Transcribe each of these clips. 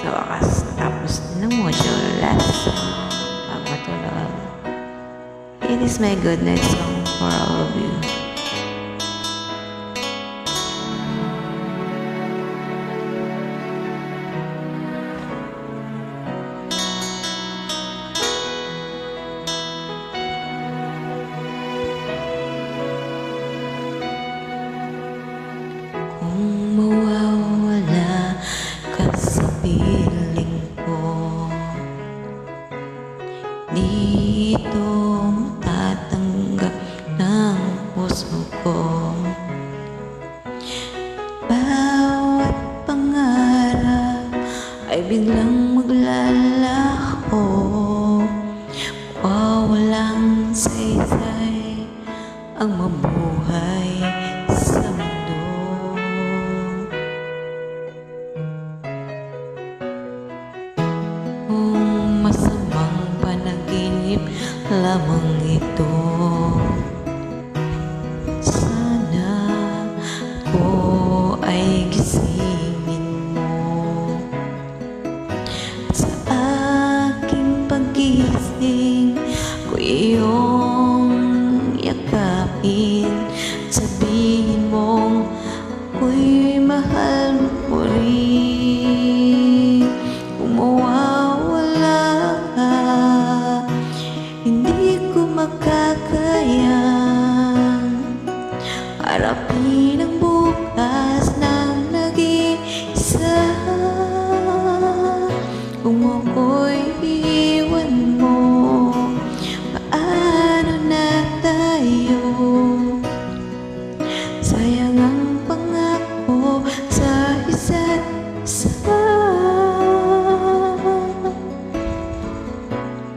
sa wakas natapos din ng module last matulog. It is my good night song for all of you. Kung mawawala ka sa piling ko, dito tatanggap ng puso ko. Bawat pangarap ay biglang maglalaho, wawalang saysay ang mabuhay sa mundo. Kung masamang panaginip lamang ito, sana ko ay gisingin mo. Sa aking pagising ko iyong yakapin, sabihin mong ako'y mahal mo rin. Kung mawawala ka, hindi ko makakayang harapin ang bukas ng nag-iisa. Kung ako'y iwan mo, paano na tayo? Sayang ang pangako sa isa't isa.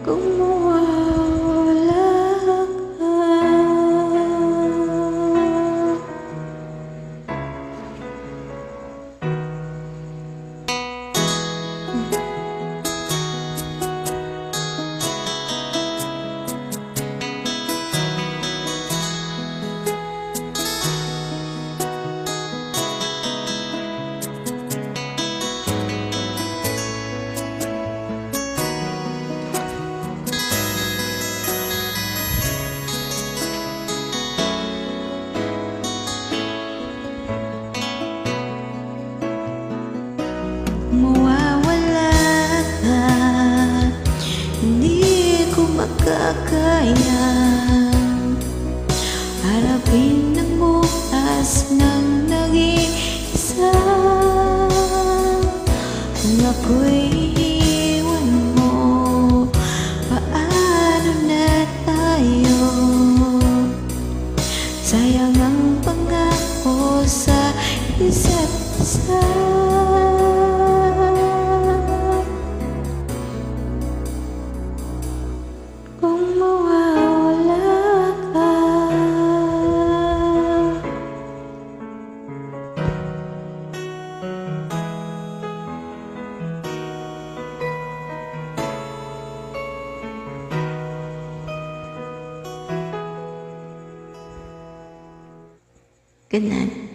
Kung mawawala ka, mawawala ka, hindi ko makakayang harapin ang bukas ng nag-iisa. Kung ako'y iwan mo, paano na tayo? Sayang ang pangako sa isa't isa. Kung mawawala ka, good night.